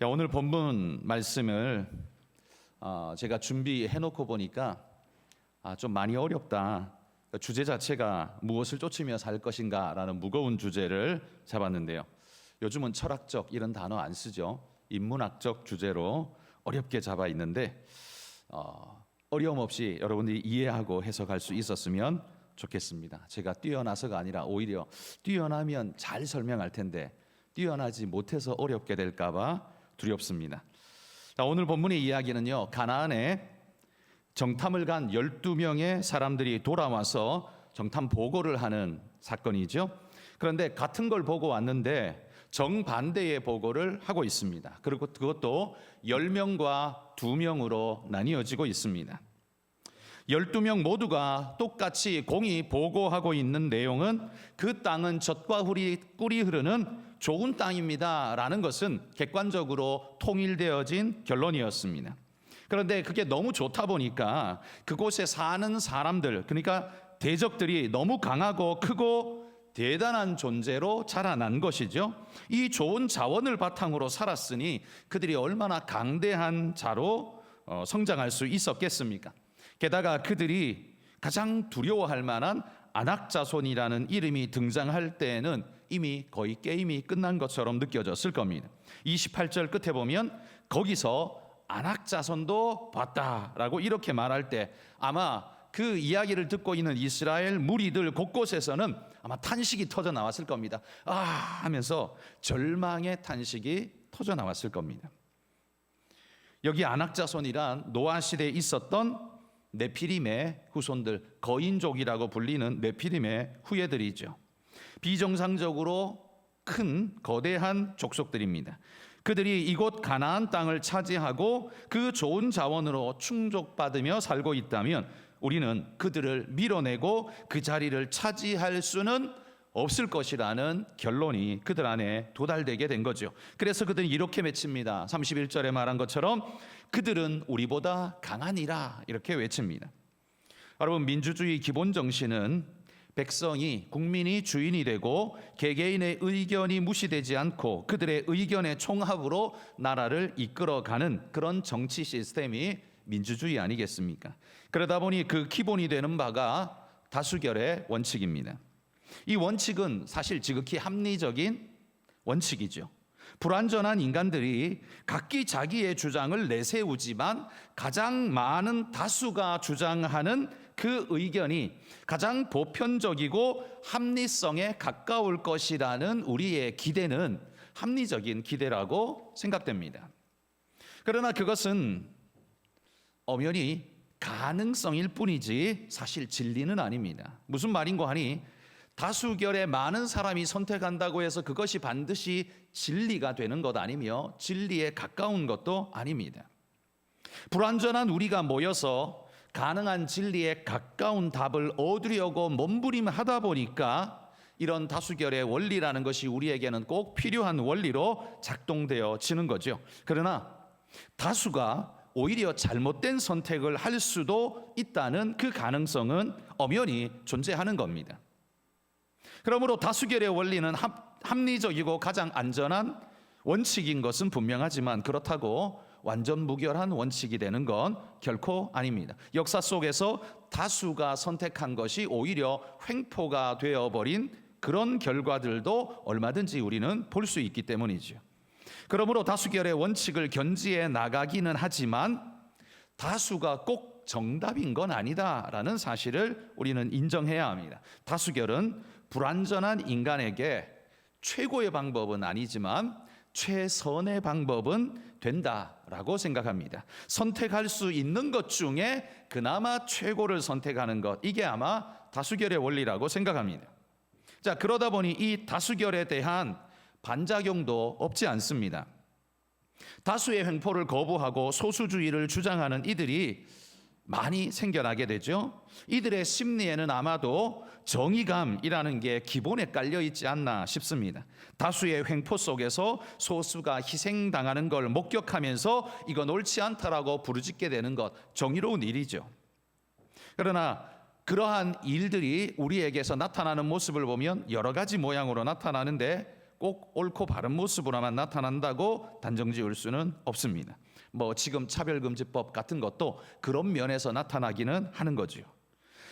자, 오늘 본문 말씀을 제가 준비해 놓고 보니까 좀 많이 어렵다. 주제 자체가 무엇을 쫓으며 살 것인가 라는 무거운 주제를 잡았는데요. 요즘은 철학적 이런 단어 안 쓰죠. 인문학적 주제로 어렵게 잡아 있는데 어려움 없이 여러분들이 이해하고 해석할 수 있었으면 좋겠습니다. 제가 뛰어나서가 아니라 오히려 뛰어나면 잘 설명할 텐데 뛰어나지 못해서 어렵게 될까 봐 두렵습니다. 자, 오늘 본문의 이야기는요, 가나안에 정탐을 간 12명의 사람들이 돌아와서 정탐 보고를 하는 사건이죠. 그런데 같은 걸 보고 왔는데 정반대의 보고를 하고 있습니다. 그리고 그것도 10명과 2명으로 나뉘어지고 있습니다. 12명 모두가 똑같이 공히 보고하고 있는 내용은 그 땅은 젖과 꿀이 흐르는 좋은 땅입니다 라는 것은 객관적으로 통일되어진 결론이었습니다. 그런데 그게 너무 좋다 보니까 그곳에 사는 사람들, 그러니까 대적들이 너무 강하고 크고 대단한 존재로 자라난 것이죠. 이 좋은 자원을 바탕으로 살았으니 그들이 얼마나 강대한 자로 성장할 수 있었겠습니까? 게다가 그들이 가장 두려워할 만한 안악자손이라는 이름이 등장할 때에는 이미 거의 게임이 끝난 것처럼 느껴졌을 겁니다. 28절 끝에 보면 거기서 안악자손도 봤다라고 이렇게 말할 때 아마 그 이야기를 듣고 있는 이스라엘 무리들 곳곳에서는 아마 탄식이 터져 나왔을 겁니다. 하면서 절망의 탄식이 터져 나왔을 겁니다. 여기 안악자손이란 노아 시대에 있었던 네피림의 후손들, 거인족이라고 불리는 네피림의 후예들이죠. 비정상적으로 큰 거대한 족속들입니다. 그들이 이곳 가나안 땅을 차지하고 그 좋은 자원으로 충족받으며 살고 있다면 우리는 그들을 밀어내고 그 자리를 차지할 수는 없을 것이라는 결론이 그들 안에 도달되게 된 거죠. 그래서 그들이 이렇게 외칩니다. 31절에 말한 것처럼 그들은 우리보다 강하니라 이렇게 외칩니다. 여러분, 민주주의 기본 정신은 백성이, 국민이 주인이 되고 개개인의 의견이 무시되지 않고 그들의 의견의 총합으로 나라를 이끌어가는 그런 정치 시스템이 민주주의 아니겠습니까? 그러다 보니 그 기본이 되는 바가 다수결의 원칙입니다. 이 원칙은 사실 지극히 합리적인 원칙이죠. 불완전한 인간들이 각기 자기의 주장을 내세우지만 가장 많은 다수가 주장하는 그 의견이 가장 보편적이고 합리성에 가까울 것이라는 우리의 기대는 합리적인 기대라고 생각됩니다. 그러나 그것은 엄연히 가능성일 뿐이지 사실 진리는 아닙니다. 무슨 말인고 하니 다수결에 많은 사람이 선택한다고 해서 그것이 반드시 진리가 되는 것 아니며 진리에 가까운 것도 아닙니다. 불완전한 우리가 모여서 가능한 진리에 가까운 답을 얻으려고 몸부림하다 보니까 이런 다수결의 원리라는 것이 우리에게는 꼭 필요한 원리로 작동되어지는 거죠. 그러나 다수가 오히려 잘못된 선택을 할 수도 있다는 그 가능성은 엄연히 존재하는 겁니다. 그러므로 다수결의 원리는 합리적이고 가장 안전한 원칙인 것은 분명하지만 그렇다고 완전 무결한 원칙이 되는 건 결코 아닙니다. 역사 속에서 다수가 선택한 것이 오히려 횡포가 되어버린 그런 결과들도 얼마든지 우리는 볼 수 있기 때문이죠. 그러므로 다수결의 원칙을 견지해 나가기는 하지만 다수가 꼭 정답인 건 아니다라는 사실을 우리는 인정해야 합니다. 다수결은 불완전한 인간에게 최고의 방법은 아니지만 최선의 방법은 된다라고 생각합니다. 선택할 수 있는 것 중에 그나마 최고를 선택하는 것, 이게 아마 다수결의 원리라고 생각합니다. 자, 그러다 보니 이 다수결에 대한 반작용도 없지 않습니다. 다수의 횡포를 거부하고 소수주의를 주장하는 이들이 많이 생겨나게 되죠. 이들의 심리에는 아마도 정의감이라는 게 기본에 깔려 있지 않나 싶습니다. 다수의 횡포 속에서 소수가 희생당하는 걸 목격하면서 이건 옳지 않다라고 부르짖게 되는 것, 정의로운 일이죠. 그러나 그러한 일들이 우리에게서 나타나는 모습을 보면 여러 가지 모양으로 나타나는데 꼭 옳고 바른 모습으로만 나타난다고 단정 지을 수는 없습니다. 지금 차별금지법 같은 것도 그런 면에서 나타나기는 하는 거지요.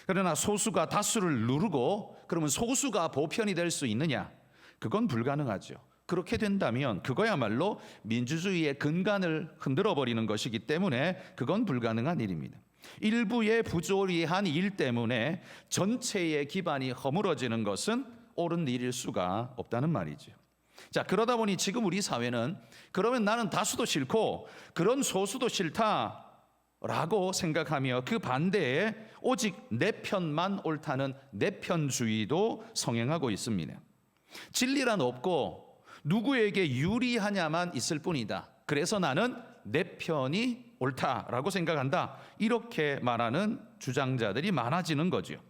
그러나 소수가 다수를 누르고 그러면 소수가 보편이 될 수 있느냐? 그건 불가능하죠. 그렇게 된다면 그거야말로 민주주의의 근간을 흔들어 버리는 것이기 때문에 그건 불가능한 일입니다. 일부의 부조리한 일 때문에 전체의 기반이 허물어지는 것은 옳은 일일 수가 없다는 말이죠. 자, 그러다 보니 지금 우리 사회는 그러면 나는 다수도 싫고 그런 소수도 싫다라고 생각하며 그 반대에 오직 내 편만 옳다는 내편주의도 성행하고 있습니다. 진리란 없고 누구에게 유리하냐만 있을 뿐이다. 그래서 나는 내 편이 옳다라고 생각한다. 이렇게 말하는 주장자들이 많아지는 거죠.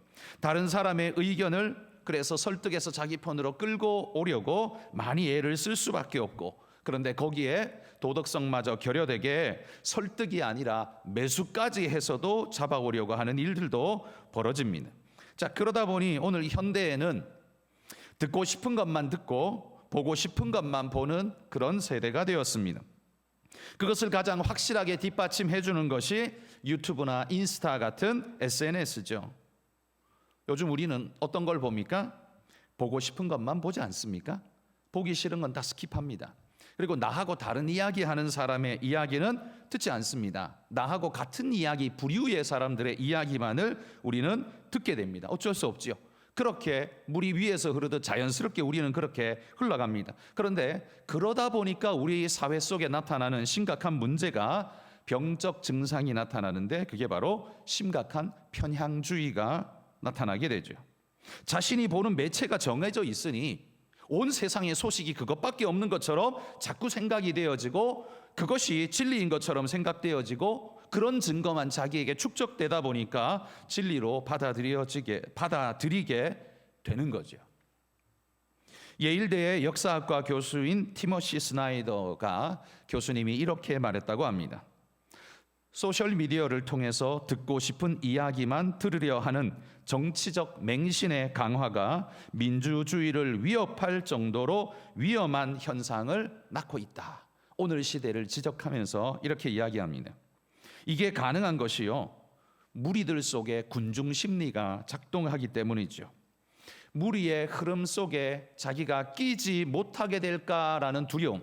다른 사람의 의견을 그래서 설득해서 자기 편으로 끌고 오려고 많이 애를 쓸 수밖에 없고, 그런데 거기에 도덕성마저 결여되게 설득이 아니라 매수까지 해서도 잡아오려고 하는 일들도 벌어집니다. 자, 그러다 보니 오늘 현대에는 듣고 싶은 것만 듣고 보고 싶은 것만 보는 그런 세대가 되었습니다. 그것을 가장 확실하게 뒷받침해 주는 것이 유튜브나 인스타 같은 SNS죠. 요즘 우리는 어떤 걸 봅니까? 보고 싶은 것만 보지 않습니까? 보기 싫은 건 다 스킵합니다. 그리고 나하고 다른 이야기하는 사람의 이야기는 듣지 않습니다. 나하고 같은 이야기, 부류의 사람들의 이야기만을 우리는 듣게 됩니다. 어쩔 수 없지요. 그렇게 물이 위에서 흐르듯 자연스럽게 우리는 그렇게 흘러갑니다. 그런데 그러다 보니까 우리 사회 속에 나타나는 심각한 문제가 병적 증상이 나타나는데 그게 바로 심각한 편향주의가 나타나게 되죠. 자신이 보는 매체가 정해져 있으니 온 세상의 소식이 그것밖에 없는 것처럼 자꾸 생각이 되어지고 그것이 진리인 것처럼 생각되어지고 그런 증거만 자기에게 축적되다 보니까 진리로 받아들이게 되는 거죠. 예일대의 역사학과 교수인 티머시 스나이더가 교수님이 이렇게 말했다고 합니다. 소셜미디어를 통해서 듣고 싶은 이야기만 들으려 하는 정치적 맹신의 강화가 민주주의를 위협할 정도로 위험한 현상을 낳고 있다. 오늘 시대를 지적하면서 이렇게 이야기합니다. 이게 가능한 것이요, 무리들 속에 군중 심리가 작동하기 때문이죠. 무리의 흐름 속에 자기가 끼지 못하게 될까라는 두려움,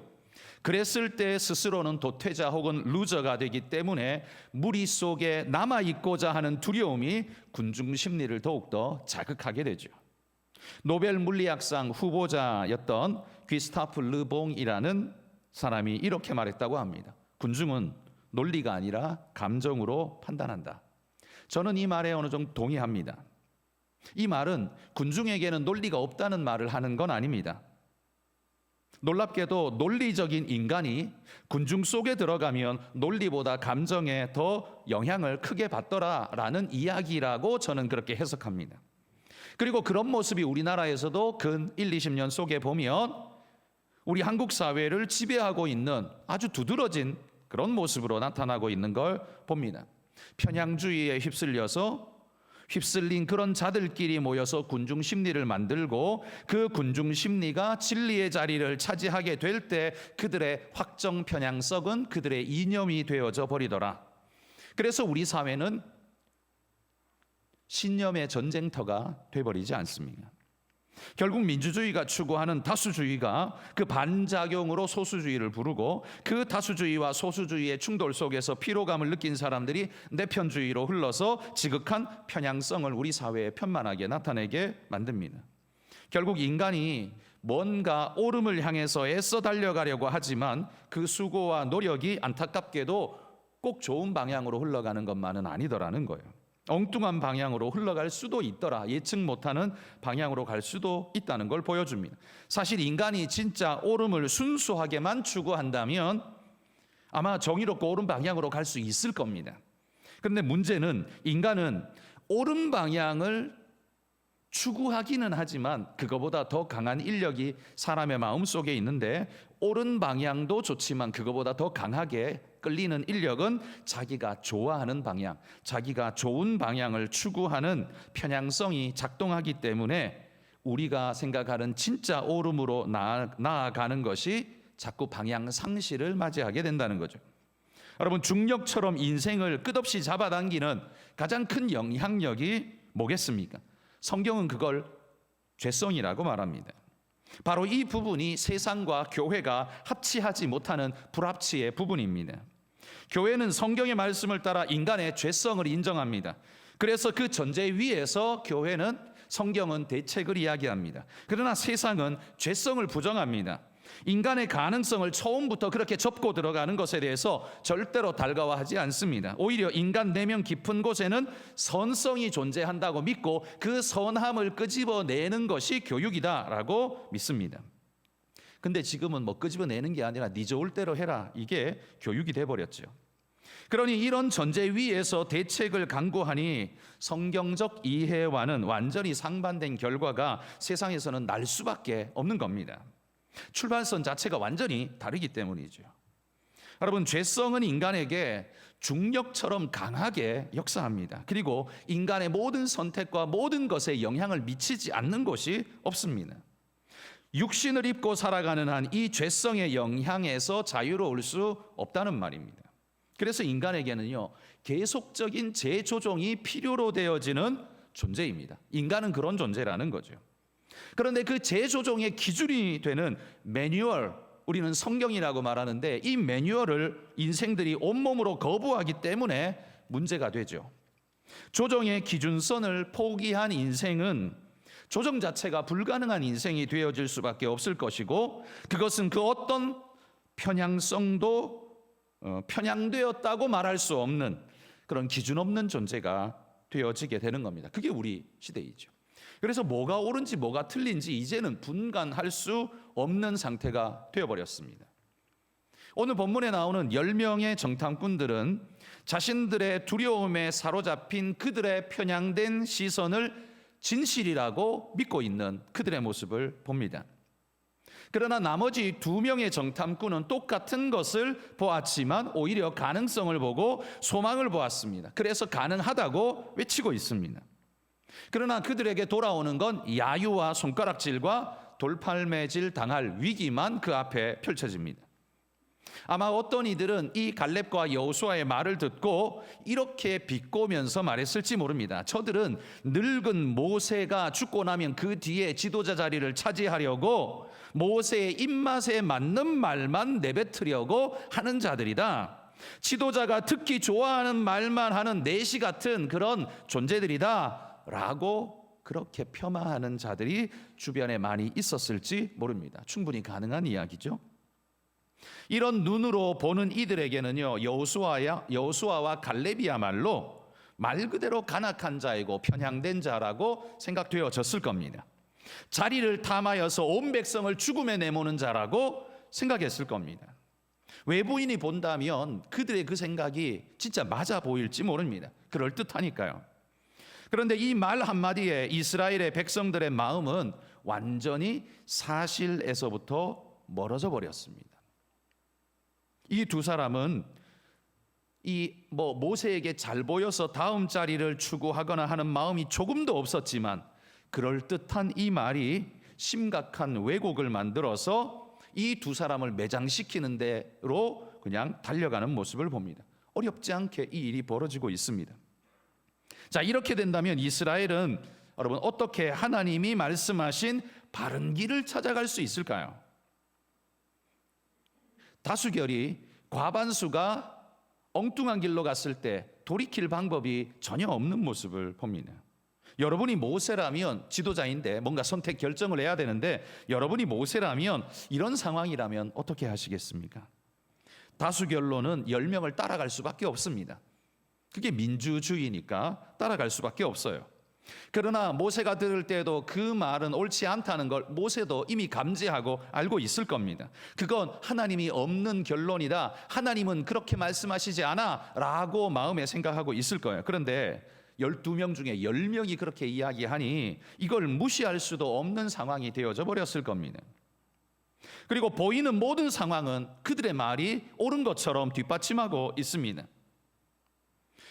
그랬을 때 스스로는 도태자 혹은 루저가 되기 때문에 무리 속에 남아있고자 하는 두려움이 군중 심리를 더욱더 자극하게 되죠. 노벨 물리학상 후보자였던 귀스타프 르봉이라는 사람이 이렇게 말했다고 합니다. 군중은 논리가 아니라 감정으로 판단한다. 저는 이 말에 어느 정도 동의합니다. 이 말은 군중에게는 논리가 없다는 말을 하는 건 아닙니다. 놀랍게도 논리적인 인간이 군중 속에 들어가면 논리보다 감정에 더 영향을 크게 받더라라는 이야기라고 저는 그렇게 해석합니다. 그리고 그런 모습이 우리나라에서도 근 1, 20년 속에 보면 우리 한국 사회를 지배하고 있는 아주 두드러진 그런 모습으로 나타나고 있는 걸 봅니다. 편향주의에 휩쓸린 그런 자들끼리 모여서 군중 심리를 만들고 그 군중 심리가 진리의 자리를 차지하게 될 때 그들의 확정 편향성은 그들의 이념이 되어져 버리더라. 그래서 우리 사회는 신념의 전쟁터가 돼버리지 않습니다. 결국 민주주의가 추구하는 다수주의가 그 반작용으로 소수주의를 부르고 그 다수주의와 소수주의의 충돌 속에서 피로감을 느낀 사람들이 내편주의로 흘러서 지극한 편향성을 우리 사회에 편만하게 나타내게 만듭니다. 결국 인간이 뭔가 옳음을 향해서 애써 달려가려고 하지만 그 수고와 노력이 안타깝게도 꼭 좋은 방향으로 흘러가는 것만은 아니더라는 거예요. 엉뚱한 방향으로 흘러갈 수도 있더라. 예측 못하는 방향으로 갈 수도 있다는 걸 보여줍니다. 사실 인간이 진짜 옳음을 순수하게만 추구한다면 아마 정의롭고 옳은 방향으로 갈 수 있을 겁니다. 그런데 문제는 인간은 옳은 방향을 추구하기는 하지만 그거보다 더 강한 인력이 사람의 마음속에 있는데 옳은 방향도 좋지만 그거보다 더 강하게 끌리는 인력은 자기가 좋아하는 방향, 자기가 좋은 방향을 추구하는 편향성이 작동하기 때문에 우리가 생각하는 진짜 옳음으로 나아가는 것이 자꾸 방향 상실을 맞이하게 된다는 거죠. 여러분, 중력처럼 인생을 끝없이 잡아당기는 가장 큰 영향력이 뭐겠습니까? 성경은 그걸 죄성이라고 말합니다. 바로 이 부분이 세상과 교회가 합치하지 못하는 불합치의 부분입니다. 교회는 성경의 말씀을 따라 인간의 죄성을 인정합니다. 그래서 그 전제 위에서 교회는 성경은 대책을 이야기합니다. 그러나 세상은 죄성을 부정합니다. 인간의 가능성을 처음부터 그렇게 접고 들어가는 것에 대해서 절대로 달가워하지 않습니다. 오히려 인간 내면 깊은 곳에는 선성이 존재한다고 믿고 그 선함을 끄집어내는 것이 교육이다라고 믿습니다. 근데 지금은 뭐 끄집어내는 게 아니라 네 좋을 대로 해라, 이게 교육이 돼버렸죠. 그러니 이런 전제 위에서 대책을 강구하니 성경적 이해와는 완전히 상반된 결과가 세상에서는 날 수밖에 없는 겁니다. 출발선 자체가 완전히 다르기 때문이죠. 여러분, 죄성은 인간에게 중력처럼 강하게 역사합니다. 그리고 인간의 모든 선택과 모든 것에 영향을 미치지 않는 곳이 없습니다. 육신을 입고 살아가는 한 이 죄성의 영향에서 자유로울 수 없다는 말입니다. 그래서 인간에게는요, 계속적인 재조정이 필요로 되어지는 존재입니다. 인간은 그런 존재라는 거죠. 그런데 그 재조정의 기준이 되는 매뉴얼, 우리는 성경이라고 말하는데 이 매뉴얼을 인생들이 온몸으로 거부하기 때문에 문제가 되죠. 조정의 기준선을 포기한 인생은 조정 자체가 불가능한 인생이 되어질 수밖에 없을 것이고, 그것은 그 어떤 편향성도 편향되었다고 말할 수 없는 그런 기준 없는 존재가 되어지게 되는 겁니다. 그게 우리 시대이죠. 그래서 뭐가 옳은지 뭐가 틀린지 이제는 분간할 수 없는 상태가 되어버렸습니다. 오늘 본문에 나오는 10명의 정탐꾼들은 자신들의 두려움에 사로잡힌 그들의 편향된 시선을 진실이라고 믿고 있는 그들의 모습을 봅니다. 그러나 나머지 2명의 정탐꾼은 똑같은 것을 보았지만 오히려 가능성을 보고 소망을 보았습니다. 그래서 가능하다고 외치고 있습니다. 그러나 그들에게 돌아오는 건 야유와 손가락질과 돌팔매질 당할 위기만 그 앞에 펼쳐집니다. 아마 어떤 이들은 이 갈렙과 여호수아의 말을 듣고 이렇게 비꼬면서 말했을지 모릅니다. 저들은 늙은 모세가 죽고 나면 그 뒤에 지도자 자리를 차지하려고 모세의 입맛에 맞는 말만 내뱉으려고 하는 자들이다. 지도자가 듣기 좋아하는 말만 하는 내시 같은 그런 존재들이다 라고 그렇게 폄하하는 자들이 주변에 많이 있었을지 모릅니다. 충분히 가능한 이야기죠. 이런 눈으로 보는 이들에게는요, 여호수아와 갈렙이야말로 말 그대로 간악한 자이고 편향된 자라고 생각되어졌을 겁니다. 자리를 탐하여서 온 백성을 죽음에 내모는 자라고 생각했을 겁니다. 외부인이 본다면 그들의 그 생각이 진짜 맞아 보일지 모릅니다. 그럴듯하니까요. 그런데 이 말 한마디에 이스라엘의 백성들의 마음은 완전히 사실에서부터 멀어져 버렸습니다. 이 두 사람은 모세에게 잘 보여서 다음 자리를 추구하거나 하는 마음이 조금도 없었지만 그럴듯한 이 말이 심각한 왜곡을 만들어서 이 두 사람을 매장시키는 대로 그냥 달려가는 모습을 봅니다. 어렵지 않게 이 일이 벌어지고 있습니다. 자, 이렇게 된다면 이스라엘은 여러분 어떻게 하나님이 말씀하신 바른 길을 찾아갈 수 있을까요? 다수결이 과반수가 엉뚱한 길로 갔을 때 돌이킬 방법이 전혀 없는 모습을 봅니다. 여러분이 모세라면, 지도자인데 뭔가 선택 결정을 해야 되는데 여러분이 모세라면 이런 상황이라면 어떻게 하시겠습니까? 다수결로는 10명을 따라갈 수밖에 없습니다. 그게 민주주의니까 따라갈 수밖에 없어요. 그러나 모세가 들을 때도 그 말은 옳지 않다는 걸 모세도 이미 감지하고 알고 있을 겁니다. 그건 하나님이 없는 결론이다, 하나님은 그렇게 말씀하시지 않아 라고 마음에 생각하고 있을 거예요. 그런데 12명 중에 10명이 그렇게 이야기하니 이걸 무시할 수도 없는 상황이 되어져 버렸을 겁니다. 그리고 보이는 모든 상황은 그들의 말이 옳은 것처럼 뒷받침하고 있습니다.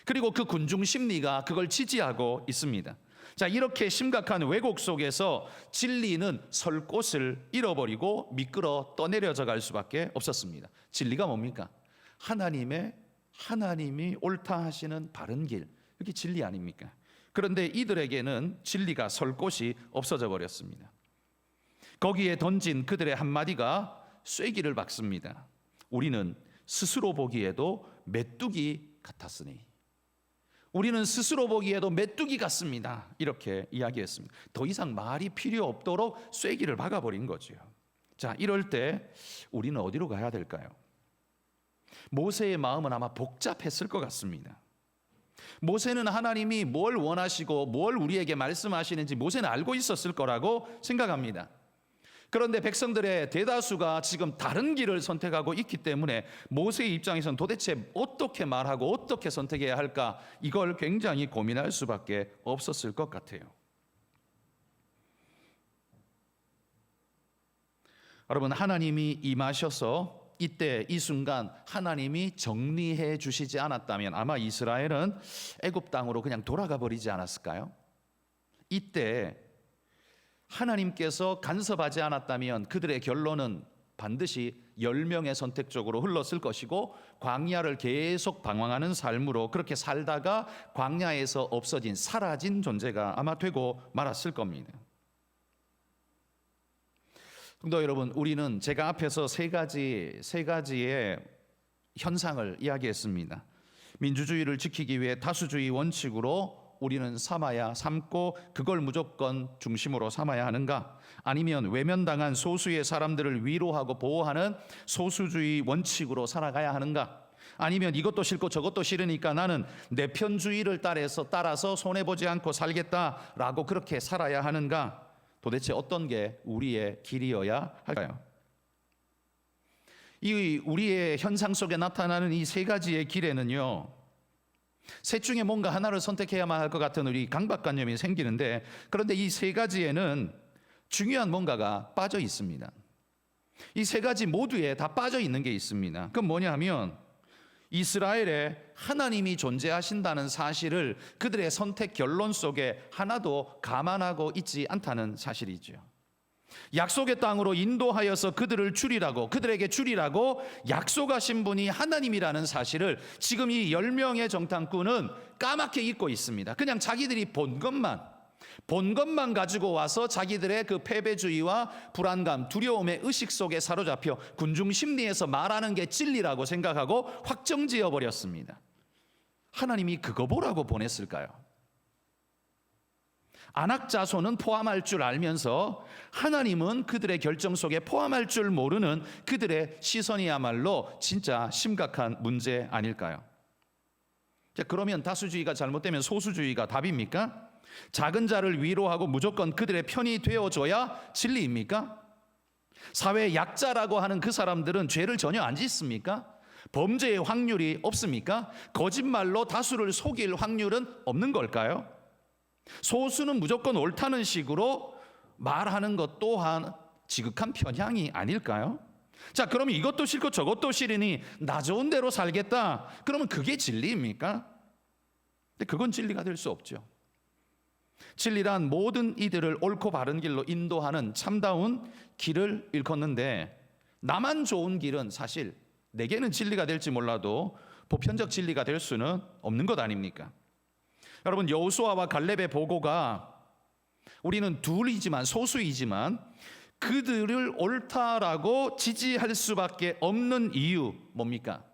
그리고 그 군중 심리가 그걸 지지하고 있습니다. 자, 이렇게 심각한 왜곡 속에서 진리는 설 곳을 잃어버리고 미끄러 떠내려져 갈 수밖에 없었습니다. 진리가 뭡니까? 하나님이 옳다 하시는 바른 길, 이게 진리 아닙니까? 그런데 이들에게는 진리가 설 곳이 없어져 버렸습니다. 거기에 던진 그들의 한마디가 쐐기를 박습니다. 우리는 스스로 보기에도 메뚜기 같았으니, 우리는 스스로 보기에도 메뚜기 같습니다. 이렇게 이야기했습니다. 더 이상 말이 필요 없도록 쐐기를 박아버린 거죠. 자, 이럴 때 우리는 어디로 가야 될까요? 모세의 마음은 아마 복잡했을 것 같습니다. 모세는 하나님이 뭘 원하시고 뭘 우리에게 말씀하시는지 모세는 알고 있었을 거라고 생각합니다. 그런데 백성들의 대다수가 지금 다른 길을 선택하고 있기 때문에 모세의 입장에서는 도대체 어떻게 말하고 어떻게 선택해야 할까, 이걸 굉장히 고민할 수밖에 없었을 것 같아요. 여러분, 하나님이 임하셔서 이때 이 순간 하나님이 정리해 주시지 않았다면 아마 이스라엘은 애굽 땅으로 그냥 돌아가 버리지 않았을까요? 이때 하나님께서 간섭하지 않았다면 그들의 결론은 반드시 10명의 선택 쪽으로 흘렀을 것이고 광야를 계속 방황하는 삶으로 그렇게 살다가 광야에서 없어진, 사라진 존재가 아마 되고 말았을 겁니다. 성도 여러분, 우리는 제가 앞에서 세 가지의 현상을 이야기했습니다. 민주주의를 지키기 위해 다수주의 원칙으로 우리는 삼고 그걸 무조건 중심으로 삼아야 하는가? 아니면 외면당한 소수의 사람들을 위로하고 보호하는 소수주의 원칙으로 살아가야 하는가? 아니면 이것도 싫고 저것도 싫으니까 나는 내편주의를 따라서 손해보지 않고 살겠다라고 그렇게 살아야 하는가? 도대체 어떤 게 우리의 길이어야 할까요? 이 우리의 현상 속에 나타나는 이 세 가지의 길에는요, 셋 중에 뭔가 하나를 선택해야만 할 것 같은 우리 강박관념이 생기는데, 그런데 이 세 가지에는 중요한 뭔가가 빠져 있습니다. 이 세 가지 모두에 다 빠져 있는 게 있습니다. 그건 뭐냐 하면 이스라엘에 하나님이 존재하신다는 사실을 그들의 선택 결론 속에 하나도 감안하고 있지 않다는 사실이죠. 약속의 땅으로 인도하여서 그들에게 주리라고 약속하신 분이 하나님이라는 사실을 지금 이 10명의 정탐꾼은 까맣게 잊고 있습니다. 그냥 자기들이 본 것만 가지고 와서 자기들의 그 패배주의와 불안감, 두려움의 의식 속에 사로잡혀 군중 심리에서 말하는 게 진리라고 생각하고 확정지어 버렸습니다. 하나님이 그거 보라고 보냈을까요? 안악 자손은 포함할 줄 알면서 하나님은 그들의 결정 속에 포함할 줄 모르는 그들의 시선이야말로 진짜 심각한 문제 아닐까요? 자, 그러면 다수주의가 잘못되면 소수주의가 답입니까? 작은 자를 위로하고 무조건 그들의 편이 되어줘야 진리입니까? 사회 약자라고 하는 그 사람들은 죄를 전혀 안 짓습니까? 범죄의 확률이 없습니까? 거짓말로 다수를 속일 확률은 없는 걸까요? 소수는 무조건 옳다는 식으로 말하는 것 또한 지극한 편향이 아닐까요? 자, 그러면 이것도 싫고 저것도 싫으니 나 좋은 대로 살겠다. 그러면 그게 진리입니까? 근데 그건 진리가 될 수 없죠. 진리란 모든 이들을 옳고 바른 길로 인도하는 참다운 길을 일컫는데, 나만 좋은 길은 사실 내게는 진리가 될지 몰라도 보편적 진리가 될 수는 없는 것 아닙니까? 여러분, 여호수아와 갈렙의 보고가 우리는 소수이지만 그들을 옳다라고 지지할 수밖에 없는 이유 뭡니까?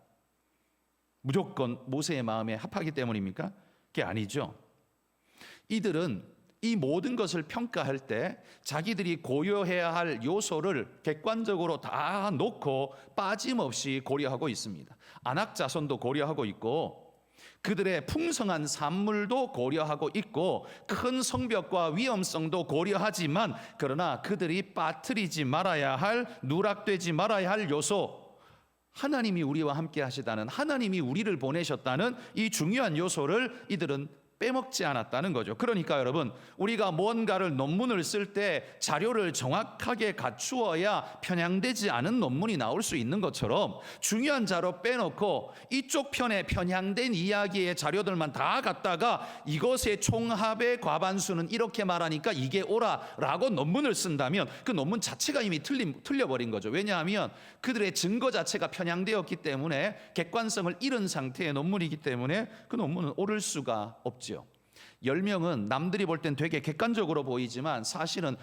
무조건 모세의 마음에 합하기 때문입니까? 그게 아니죠. 이들은 이 모든 것을 평가할 때 자기들이 고려해야 할 요소를 객관적으로 다 놓고 빠짐없이 고려하고 있습니다. 안악 자손도 고려하고 있고 그들의 풍성한 산물도 고려하고 있고 큰 성벽과 위험성도 고려하지만, 그러나 그들이 빠뜨리지 말아야 할, 누락되지 말아야 할 요소, 하나님이 우리와 함께 하시다는, 하나님이 우리를 보내셨다는 이 중요한 요소를 이들은 빼먹지 않았다는 거죠. 그러니까 여러분, 우리가 뭔가를 논문을 쓸 때 자료를 정확하게 갖추어야 편향되지 않은 논문이 나올 수 있는 것처럼 중요한 자료 빼놓고 이쪽 편에 편향된 이야기의 자료들만 다 갖다가 이것의 총합의 과반수는 이렇게 말하니까 이게 옳아라고 논문을 쓴다면 그 논문 자체가 이미 틀려버린 거죠. 왜냐하면 그들의 증거 자체가 편향되었기 때문에 객관성을 잃은 상태의 논문이기 때문에 그 논문은 옳을 수가 없죠. 10명은 남들이 볼 땐 되게 객관적으로 보이지만 사실은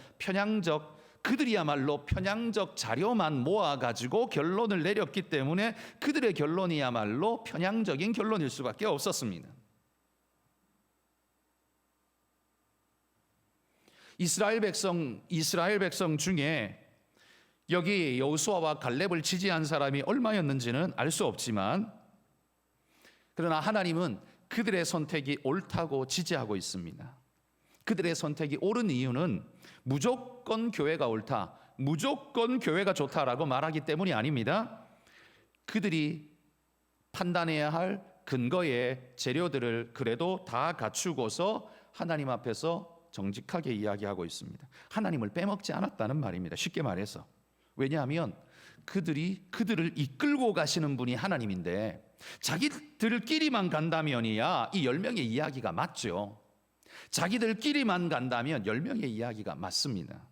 그들이야말로 편향적 자료만 모아가지고 결론을 내렸기 때문에 그들의 결론이야말로 편향적인 결론일 수밖에 없었습니다. 이스라엘 백성 중에 여기 여호수아와 갈렙을 지지한 사람이 얼마였는지는 알 수 없지만, 그러나 하나님은 그들의 선택이 옳다고 지지하고 있습니다. 그들의 선택이 옳은 이유는 무조건 교회가 옳다, 무조건 교회가 좋다라고 말하기 때문이 아닙니다. 그들이 판단해야 할 근거의 재료들을 그래도 다 갖추고서 하나님 앞에서 정직하게 이야기하고 있습니다. 하나님을 빼먹지 않았다는 말입니다. 쉽게 말해서. 왜냐하면 그들을 이끌고 가시는 분이 하나님인데 자기들끼리만 간다면이야 이 10명의 이야기가 맞죠. 자기들끼리만 간다면 10명의 이야기가 맞습니다.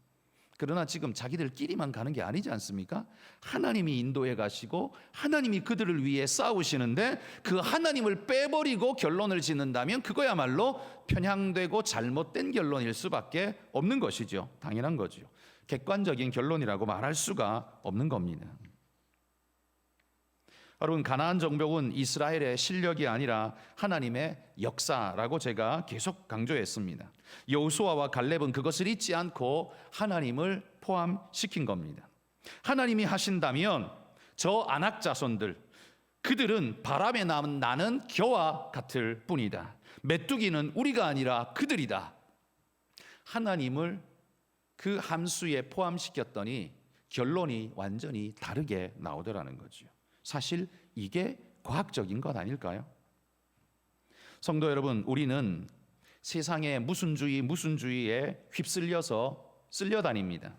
그러나 지금 자기들끼리만 가는 게 아니지 않습니까? 하나님이 인도해 가시고 하나님이 그들을 위해 싸우시는데 그 하나님을 빼버리고 결론을 짓는다면 그거야말로 편향되고 잘못된 결론일 수밖에 없는 것이죠. 당연한 거죠. 객관적인 결론이라고 말할 수가 없는 겁니다. 여러분, 가나안 정복은 이스라엘의 실력이 아니라 하나님의 역사라고 제가 계속 강조했습니다. 여호수아와 갈렙은 그것을 잊지 않고 하나님을 포함시킨 겁니다. 하나님이 하신다면 저 아낙 자손들, 그들은 바람에 나는 겨와 같을 뿐이다. 메뚜기는 우리가 아니라 그들이다. 하나님을 그 함수에 포함시켰더니 결론이 완전히 다르게 나오더라는 거죠. 사실 이게 과학적인 것 아닐까요? 성도 여러분, 우리는 세상의 무슨 주의에 휩쓸려서 쓸려다닙니다.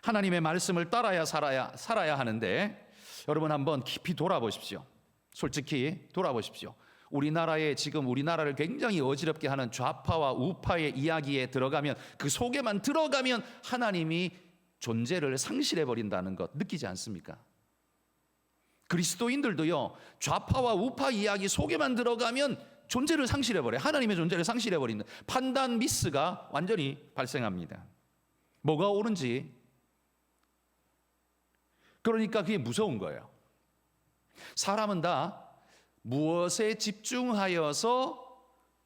하나님의 말씀을 따라야 살아야 하는데 여러분 한번 깊이 돌아보십시오. 솔직히 돌아보십시오. 우리나라를 굉장히 어지럽게 하는 좌파와 우파의 이야기에 들어가면, 그 속에만 들어가면 하나님이 존재를 상실해 버린다는 것 느끼지 않습니까? 그리스도인들도요, 좌파와 우파 이야기 속에만 들어가면 존재를 상실해 버려요. 하나님의 존재를 상실해 버리는 판단 미스가 완전히 발생합니다. 뭐가 옳은지. 그러니까 그게 무서운 거예요. 사람은 다 무엇에 집중하여서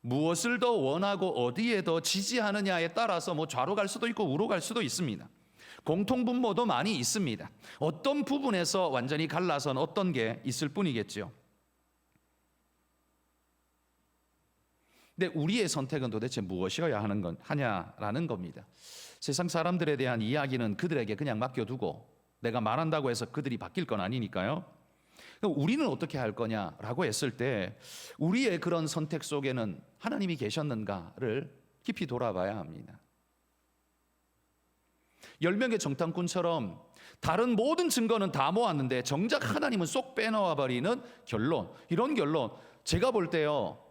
무엇을 더 원하고 어디에 더 지지하느냐에 따라서 좌로 갈 수도 있고 우로 갈 수도 있습니다. 공통분모도 많이 있습니다. 어떤 부분에서 완전히 갈라선 어떤 게 있을 뿐이겠죠. 근데 우리의 선택은 도대체 무엇이어야 하냐라는 겁니다. 세상 사람들에 대한 이야기는 그들에게 그냥 맡겨두고 내가 말한다고 해서 그들이 바뀔 건 아니니까요. 우리는 어떻게 할 거냐라고 했을 때 우리의 그런 선택 속에는 하나님이 계셨는가를 깊이 돌아봐야 합니다. 10명의 정탐꾼처럼 다른 모든 증거는 다 모았는데 정작 하나님은 쏙 빼놓아 버리는 결론, 이런 결론, 제가 볼 때요,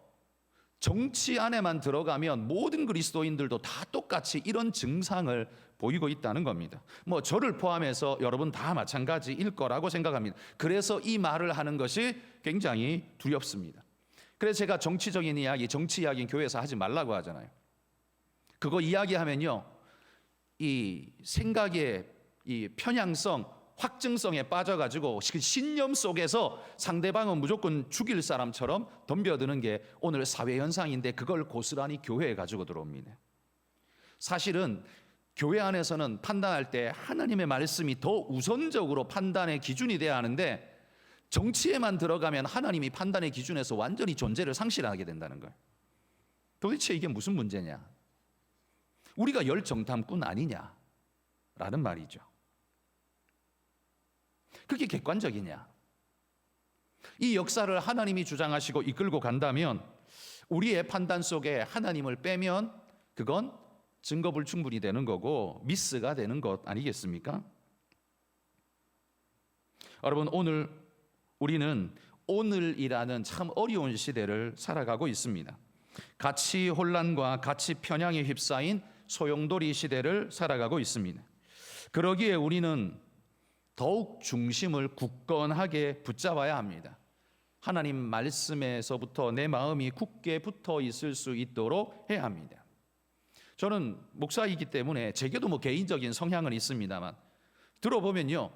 정치 안에만 들어가면 모든 그리스도인들도 다 똑같이 이런 증상을 보이고 있다는 겁니다. 저를 포함해서 여러분 다 마찬가지일 거라고 생각합니다. 그래서 이 말을 하는 것이 굉장히 두렵습니다. 그래서 제가 정치 이야기는 교회에서 하지 말라고 하잖아요. 그거 이야기하면요, 이 생각의 이 편향성, 확증성에 빠져가지고 신념 속에서 상대방은 무조건 죽일 사람처럼 덤벼드는 게 오늘 사회 현상인데 그걸 고스란히 교회에 가지고 들어옵니다. 사실은 교회 안에서는 판단할 때 하나님의 말씀이 더 우선적으로 판단의 기준이 돼야 하는데 정치에만 들어가면 하나님이 판단의 기준에서 완전히 존재를 상실하게 된다는 거예요. 도대체 이게 무슨 문제냐? 우리가 열정탐꾼 아니냐라는 말이죠. 그게 객관적이냐? 이 역사를 하나님이 주장하시고 이끌고 간다면 우리의 판단 속에 하나님을 빼면 그건 증거불충분이 되는 거고 미스가 되는 것 아니겠습니까? 여러분, 오늘 우리는 오늘이라는 참 어려운 시대를 살아가고 있습니다. 가치 혼란과 가치 편향에 휩싸인 소용돌이 시대를 살아가고 있습니다. 그러기에 우리는 더욱 중심을 굳건하게 붙잡아야 합니다. 하나님 말씀에서부터 내 마음이 굳게 붙어 있을 수 있도록 해야 합니다. 저는 목사이기 때문에 제게도 개인적인 성향은 있습니다만 들어보면요,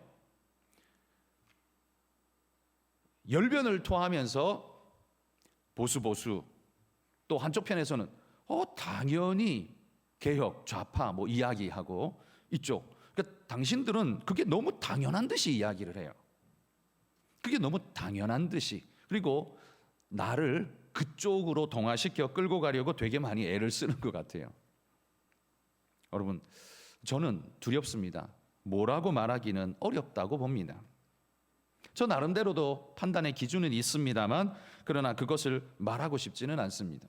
열변을 토하면서 보수 또 한쪽 편에서는 당연히 개혁 좌파 이야기하고 이쪽, 그러니까 당신들은 그게 너무 당연한 듯이 이야기를 해요. 그게 너무 당연한 듯이, 그리고 나를 그쪽으로 동화시켜 끌고 가려고 되게 많이 애를 쓰는 것 같아요. 여러분, 저는 두렵습니다. 뭐라고 말하기는 어렵다고 봅니다. 저 나름대로도 판단의 기준은 있습니다만 그러나 그것을 말하고 싶지는 않습니다.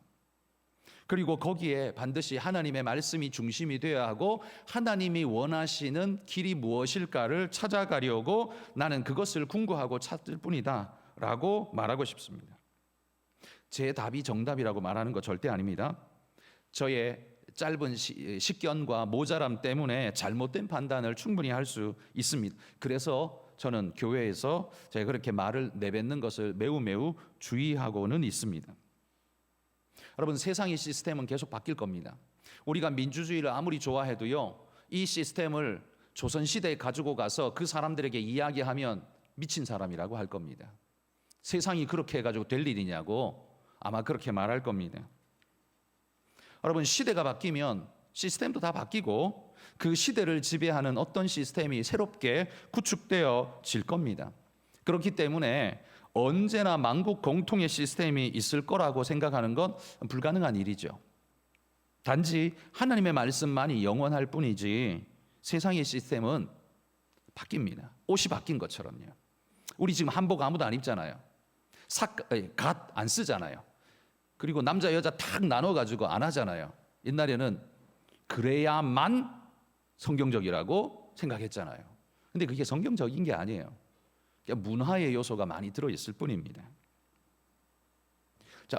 그리고 거기에 반드시 하나님의 말씀이 중심이 되어야 하고 하나님이 원하시는 길이 무엇일까를 찾아가려고 나는 그것을 궁구하고 찾을 뿐이다 라고 말하고 싶습니다. 제 답이 정답이라고 말하는 거 절대 아닙니다. 저의 짧은 식견과 모자람 때문에 잘못된 판단을 충분히 할 수 있습니다. 그래서 저는 교회에서 제가 그렇게 말을 내뱉는 것을 매우 주의하고는 있습니다. 여러분, 세상의 시스템은 계속 바뀔 겁니다. 우리가 민주주의를 아무리 좋아해도요, 이 시스템을 조선시대에 가지고 가서 그 사람들에게 이야기하면 미친 사람이라고 할 겁니다. 세상이 그렇게 해가지고 될 일이냐고 아마 그렇게 말할 겁니다. 여러분, 시대가 바뀌면 시스템도 다 바뀌고 그 시대를 지배하는 어떤 시스템이 새롭게 구축되어질 겁니다. 그렇기 때문에 언제나 만국 공통의 시스템이 있을 거라고 생각하는 건 불가능한 일이죠. 단지 하나님의 말씀만이 영원할 뿐이지 세상의 시스템은 바뀝니다. 옷이 바뀐 것처럼요. 우리 지금 한복 아무도 안 입잖아요. 갓 안 쓰잖아요. 그리고 남자 여자 탁 나눠가지고 안 하잖아요. 옛날에는 그래야만 성경적이라고 생각했잖아요. 근데 그게 성경적인 게 아니에요. 그러니까 문화의 요소가 많이 들어있을 뿐입니다. 자,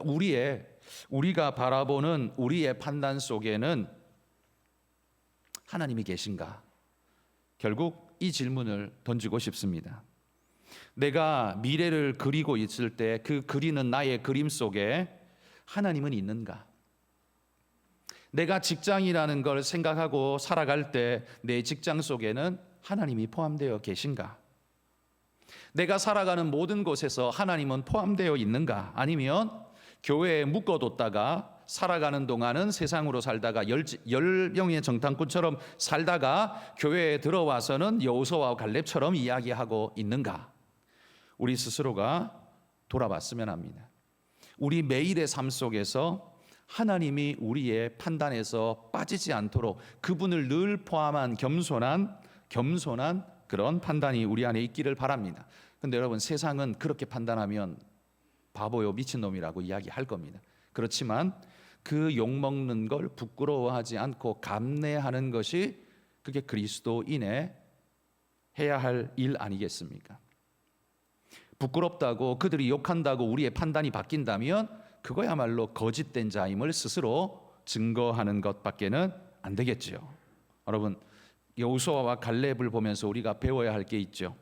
우리가 바라보는 우리의 판단 속에는 하나님이 계신가? 결국 이 질문을 던지고 싶습니다. 내가 미래를 그리고 있을 때 그 그리는 나의 그림 속에 하나님은 있는가? 내가 직장이라는 걸 생각하고 살아갈 때 내 직장 속에는 하나님이 포함되어 계신가? 내가 살아가는 모든 곳에서 하나님은 포함되어 있는가? 아니면 교회에 묶어뒀다가 살아가는 동안은 세상으로 살다가 열명의 정탐꾼처럼 살다가 교회에 들어와서는 여호수아와 갈렙처럼 이야기하고 있는가? 우리 스스로가 돌아봤으면 합니다. 우리 매일의 삶 속에서 하나님이 우리의 판단에서 빠지지 않도록 그분을 늘 포함한 겸손한 그런 판단이 우리 안에 있기를 바랍니다. 그런데 여러분, 세상은 그렇게 판단하면 바보요 미친놈이라고 이야기할 겁니다. 그렇지만 그 욕먹는 걸 부끄러워하지 않고 감내하는 것이 그게 그리스도인의 해야 할 일 아니겠습니까? 부끄럽다고 그들이 욕한다고 우리의 판단이 바뀐다면 그거야말로 거짓된 자임을 스스로 증거하는 것밖에는 안 되겠지요. 여러분, 여호수아와 갈렙을 보면서 우리가 배워야 할 게 있죠.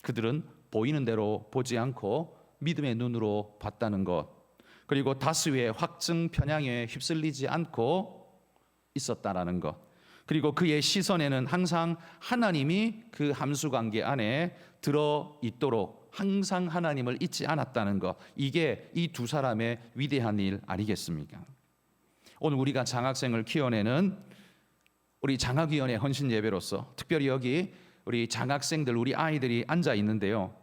그들은 보이는 대로 보지 않고 믿음의 눈으로 봤다는 것, 그리고 다수의 확증 편향에 휩쓸리지 않고 있었다라는 것, 그리고 그의 시선에는 항상 하나님이 그 함수관계 안에 들어있도록 항상 하나님을 잊지 않았다는 것, 이게 이 두 사람의 위대한 일 아니겠습니까? 오늘 우리가 장학생을 키워내는 우리 장학위원회 헌신 예배로서 특별히 여기 우리 장학생들, 우리 아이들이 앉아 있는데요,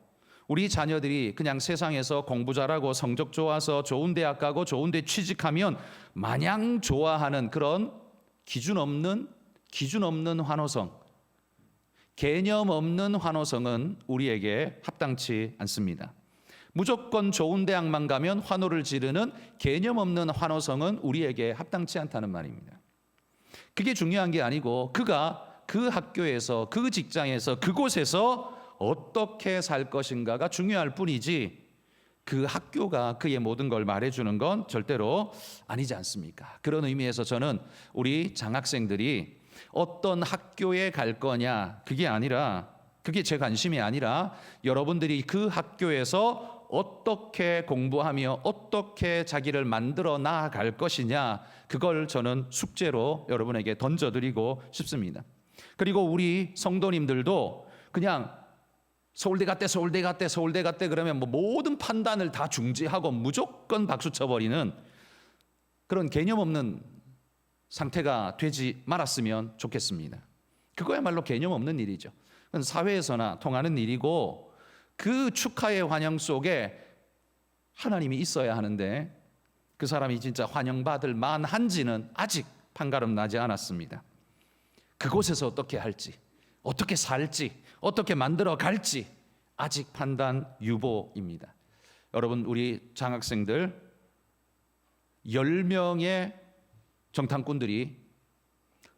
우리 자녀들이 그냥 세상에서 공부 잘하고 성적 좋아서 좋은 대학 가고 좋은 데 취직하면 마냥 좋아하는 그런 기준 없는 환호성, 개념 없는 환호성은 우리에게 합당치 않습니다. 무조건 좋은 대학만 가면 환호를 지르는 개념 없는 환호성은 우리에게 합당치 않다는 말입니다. 그게 중요한 게 아니고 그가 그 학교에서, 그 직장에서, 그곳에서 어떻게 살 것인가가 중요할 뿐이지 그 학교가 그의 모든 걸 말해주는 건 절대로 아니지 않습니까? 그런 의미에서 저는 우리 장학생들이 어떤 학교에 갈 거냐, 그게 아니라, 그게 제 관심이 아니라 여러분들이 그 학교에서 어떻게 공부하며 어떻게 자기를 만들어 나아갈 것이냐, 그걸 저는 숙제로 여러분에게 던져드리고 싶습니다. 그리고 우리 성도님들도 그냥 서울대 갔대 그러면 뭐 모든 판단을 다 중지하고 무조건 박수 쳐버리는 그런 개념 없는 상태가 되지 말았으면 좋겠습니다. 그거야말로 개념 없는 일이죠. 그건 사회에서나 통하는 일이고 그 축하의 환영 속에 하나님이 있어야 하는데 그 사람이 진짜 환영받을 만한지는 아직 판가름 나지 않았습니다. 그곳에서 어떻게 할지, 어떻게 살지, 어떻게 만들어 갈지 아직 판단 유보입니다. 여러분, 우리 장학생들 10명의 정탐꾼들이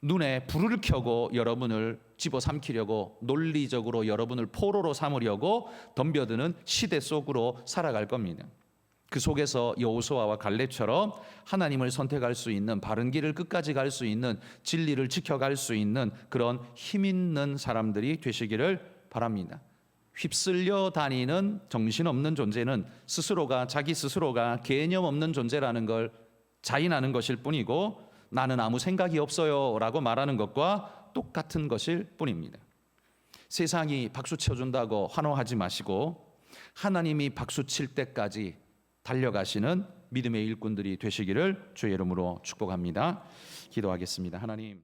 눈에 불을 켜고 여러분을 집어삼키려고 논리적으로 여러분을 포로로 삼으려고 덤벼드는 시대 속으로 살아갈 겁니다. 그 속에서 여호수아와 갈렙처럼 하나님을 선택할 수 있는, 바른 길을 끝까지 갈 수 있는, 진리를 지켜갈 수 있는 그런 힘 있는 사람들이 되시기를 바랍니다. 휩쓸려 다니는 정신없는 존재는 자기 스스로가 개념 없는 존재라는 걸 자인하는 것일 뿐이고 나는 아무 생각이 없어요 라고 말하는 것과 똑같은 것일 뿐입니다. 세상이 박수 쳐준다고 환호하지 마시고 하나님이 박수 칠 때까지 달려가시는 믿음의 일꾼들이 되시기를 주의 이름으로 축복합니다. 기도하겠습니다. 하나님,